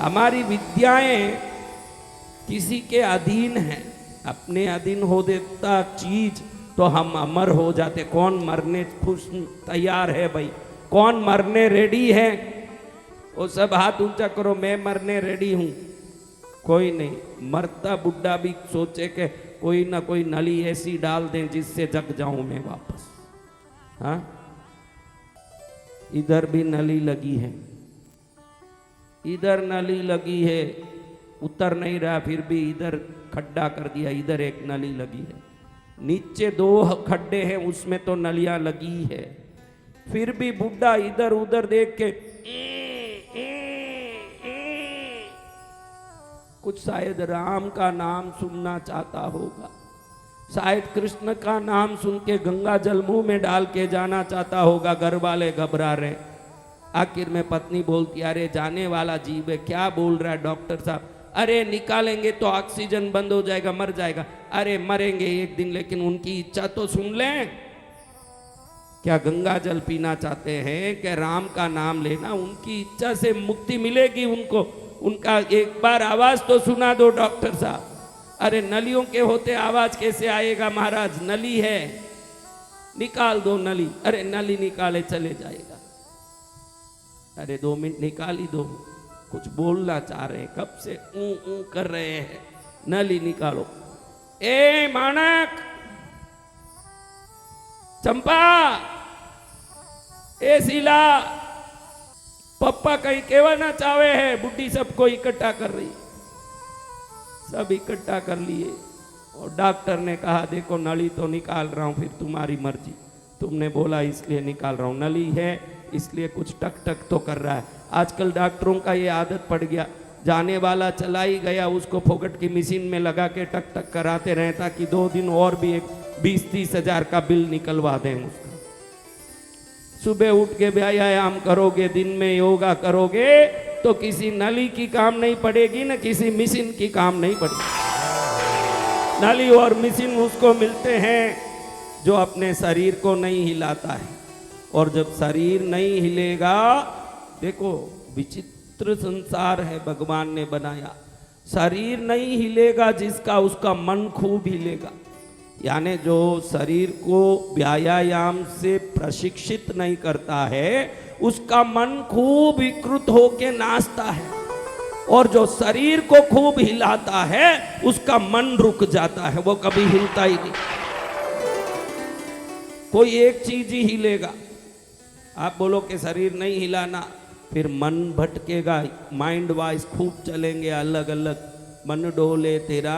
हमारी विद्याएं किसी के अधीन हैं। अपने अधीन हो देता चीज तो हम अमर हो जाते। कौन मरने खुश तैयार है भाई? कौन मरने रेडी है? वो सब हाथ ऊंचा करो, मैं मरने रेडी हूं। कोई नहीं। मरता बुढ़ा भी सोचे कि कोई ना कोई नली ऐसी डाल दें जिससे जग जाऊं मैं वापस। हाँ, इधर भी नली लगी है, इधर नली लगी है, उतर नहीं रहा, फिर भी इधर खड्डा कर दिया, इधर एक नली लगी है, नीचे 2 खड्डे हैं, उसमें तो नलियां लगी है। फिर भी बुढ़ा इधर उधर देख के कुछ शायद राम का नाम सुनना चाहता होगा, शायद कृष्ण का नाम सुन के गंगा जल मुंह में डाल के जाना चाहता होगा। घर वाले घबरा रहे। आखिर में पत्नी बोलती, अरे जाने वाला जीव है, क्या बोल रहा है डॉक्टर साहब? अरे निकालेंगे तो ऑक्सीजन बंद हो जाएगा, मर जाएगा। अरे मरेंगे एक दिन, लेकिन उनकी इच्छा तो सुन लें। क्या गंगा जल पीना चाहते हैं? क्या राम का नाम लेना? उनकी इच्छा से मुक्ति मिलेगी उनको। उनका एक बार आवाज तो सुना दो डॉक्टर साहब। अरे नलियों के होते आवाज कैसे आएगा महाराज? नली है, निकाल दो नली। अरे नली निकाले चले जाएगा। अरे 2 मिनट निकाल ही दो, कुछ बोलना चाह रहे हैं, कब से ऊ कर रहे हैं। नली निकालो। ए मानक, चंपा, ए शीला, पप्पा कहीं कहना चाहे है। बुढ़ी सबको इकट्ठा कर रही, सब इकट्ठा कर लिए। और डॉक्टर ने कहा, देखो नली तो निकाल रहा हूं, फिर तुम्हारी मर्जी, तुमने बोला इसलिए निकाल रहा हूं। नली है इसलिए कुछ टक टक तो कर रहा है। आजकल डॉक्टरों का ये आदत पड़ गया, जाने वाला चला ही गया, उसको फोकट की मशीन में लगा के टक टक कराते रहे, ताकि 2 दिन और भी एक 20-30 हजार का बिल निकलवा दें उसका। सुबह उठ के व्यायाम करोगे, दिन में योगा करोगे, तो किसी नली की काम नहीं पड़ेगी, ना किसी मशीन की काम नहीं पड़ेगी। नली और मशीन उसको मिलते हैं जो अपने शरीर को नहीं हिलाता है। और जब शरीर नहीं हिलेगा, देखो विचित्र संसार है भगवान ने बनाया। शरीर नहीं हिलेगा जिसका, उसका मन खूब हिलेगा। यानी जो शरीर को व्यायाम से प्रशिक्षित नहीं करता है, उसका मन खूब विकृत होके नाचता है। और जो शरीर को खूब हिलाता है, उसका मन रुक जाता है, वो कभी हिलता ही नहीं। कोई एक चीज ही हिलेगा। आप बोलो कि शरीर नहीं हिलाना, फिर मन भटकेगा, माइंड वाइज खूब चलेंगे अलग अलग। मन डोले तेरा,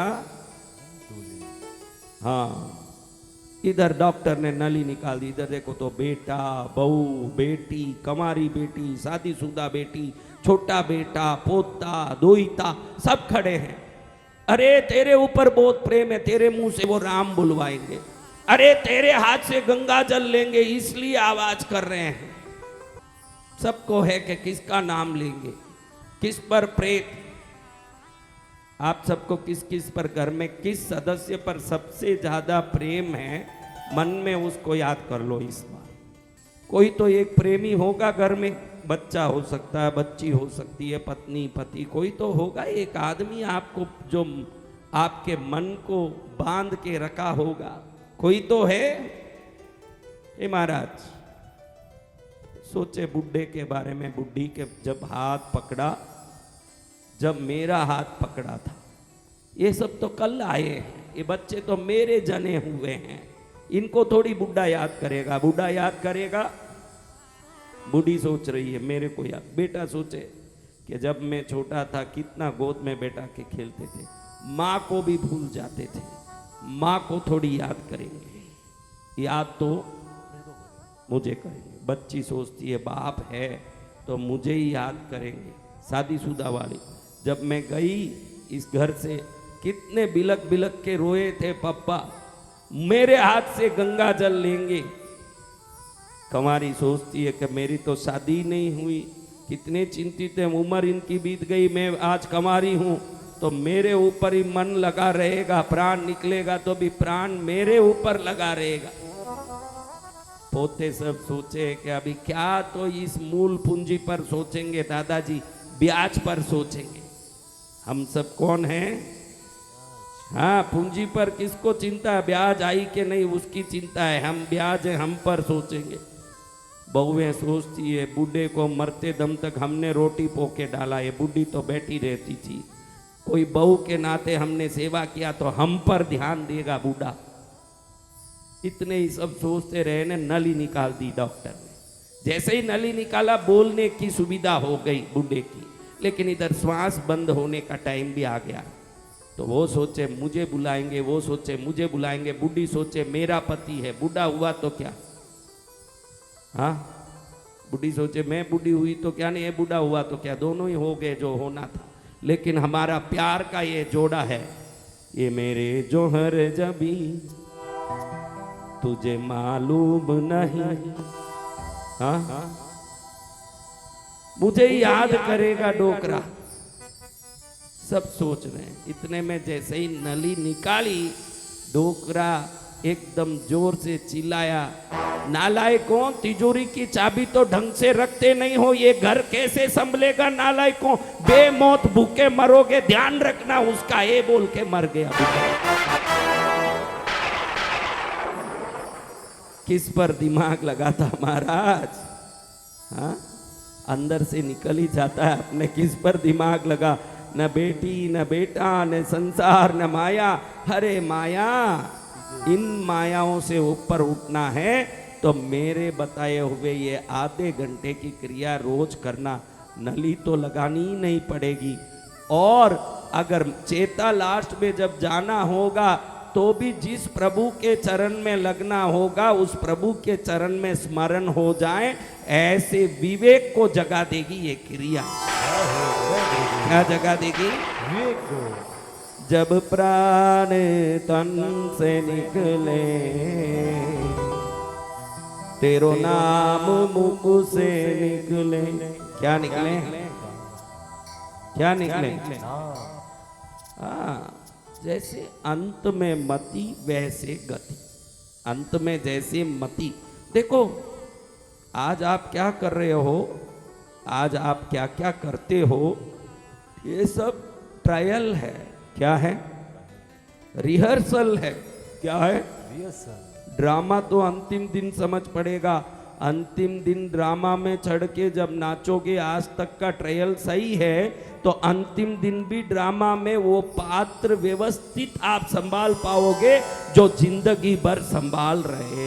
हाँ। इधर डॉक्टर ने नली निकाल दी, इधर देखो तो बेटा, बहू, बेटी, कमारी बेटी, शादीशुदा बेटी, छोटा बेटा, पोता, दोईता, सब खड़े हैं। अरे तेरे ऊपर बहुत प्रेम है, तेरे मुंह से वो राम बुलवाएंगे। अरे तेरे हाथ से गंगा जल लेंगे, इसलिए आवाज कर रहे हैं। सबको है कि किसका नाम लेंगे, किस पर प्रेत। आप सबको किस किस पर, घर में किस सदस्य पर सबसे ज्यादा प्रेम है, मन में उसको याद कर लो इस बार। कोई तो एक प्रेमी होगा घर में, बच्चा हो सकता है, बच्ची हो सकती है, पत्नी, पति, कोई तो होगा एक आदमी आपको जो आपके मन को बांध के रखा होगा। कोई तो है। हे महाराज, सोचे बुढ़े के बारे में, बुढ़ी के जब हाथ पकड़ा, जब मेरा हाथ पकड़ा था। ये सब तो कल आए हैं, ये बच्चे तो मेरे जने हुए हैं, इनको थोड़ी बुढ़ा याद करेगा। बुढ़ा याद करेगा, बूढ़ी सोच रही है मेरे को याद। बेटा सोचे कि जब मैं छोटा था कितना गोद में बैठा के खेलते थे, माँ को भी भूल जाते थे, माँ को थोड़ी याद करेंगे, याद तो मुझे करेंगे। बच्ची सोचती है बाप है तो मुझे ही याद करेंगे। शादीशुदा वाली, जब मैं गई इस घर से, कितने बिलक बिलक के रोए थे पप्पा, मेरे हाथ से गंगा जल लेंगे। कमारी सोचती है कि मेरी तो शादी नहीं हुई, कितने चिंतित है, उम्र इनकी बीत गई, मैं आज कमारी हूँ तो मेरे ऊपर ही मन लगा रहेगा, प्राण निकलेगा तो भी प्राण मेरे ऊपर लगा रहेगा। पोते सब सोचे कि अभी क्या तो इस मूल पूंजी पर सोचेंगे दादाजी, ब्याज पर सोचेंगे। हम सब कौन हैं? हाँ, पूंजी पर किसको चिंता है? ब्याज आई कि नहीं उसकी चिंता है। हम ब्याज है, हम पर सोचेंगे। बहुएं सोचती है बूढ़े को मरते दम तक हमने रोटी पोके डाला, ये बूढ़ी तो बैठी रहती थी। कोई बहू के नाते हमने सेवा किया तो हम पर ध्यान देगा बूढ़ा। इतने ही सब सोचते रहे ने, नली निकाल दी डॉक्टर ने। जैसे ही नली निकाला बोलने की सुविधा हो गई बूढ़े की, लेकिन इधर श्वास बंद होने का टाइम भी आ गया। तो वो सोचे मुझे बुलाएंगे, वो सोचे मुझे बुलाएंगे, बूढ़ी सोचे मेरा पति है, बूढ़ा हुआ तो क्या। हाँ, बूढ़ी सोचे मैं बूढ़ी हुई तो क्या, नहीं ये बूढ़ा हुआ तो क्या, दोनों ही हो गए जो होना था। लेकिन हमारा प्यार का ये जोड़ा है, ये मेरे जोहर जबी तुझे मालूम नहीं। हाँ, मुझे याद करेगा डोकरा। सब सोच रहे हैं। इतने में जैसे ही नली निकाली, डोकरा एकदम जोर से चिल्लाया, नालायकों, तिजोरी की चाबी तो ढंग से रखते नहीं हो, ये घर कैसे संभलेगा नालायकों, बेमौत भूखे मरोगे, ध्यान रखना उसका। ये बोल के मर गया। किस पर दिमाग लगाता महाराज? हाँ, अंदर से निकल ही जाता है अपने। किस पर दिमाग लगा? न बेटी न बेटा न संसार न माया। अरे माया, इन मायाओं से ऊपर उठना है तो मेरे बताए हुए ये आधे घंटे की क्रिया रोज करना। नली तो लगानी ही नहीं पड़ेगी। और अगर चेता लास्ट में जब जाना होगा तो भी जिस प्रभु के चरण में लगना होगा, उस प्रभु के चरण में स्मरण हो जाए, ऐसे विवेक को जगा देगी ये क्रिया। क्या जगा देगी? विवेक को। जब प्राण तन से निकले, तेरो नाम मुख से निकले। क्या निकले? क्या निकले? हाँ, जैसे अंत में मति वैसे गति। अंत में जैसे मति। देखो, आज आप क्या कर रहे हो, आज आप क्या क्या करते हो, ये सब ट्रायल है। क्या है? रिहर्सल है। क्या है? रिहर्सल। ड्रामा तो अंतिम दिन समझ पड़ेगा। अंतिम दिन ड्रामा में चढ़ के जब नाचोगे, आज तक का ट्रायल सही है तो अंतिम दिन भी ड्रामा में वो पात्र व्यवस्थित आप संभाल पाओगे जो जिंदगी भर संभाल रहे।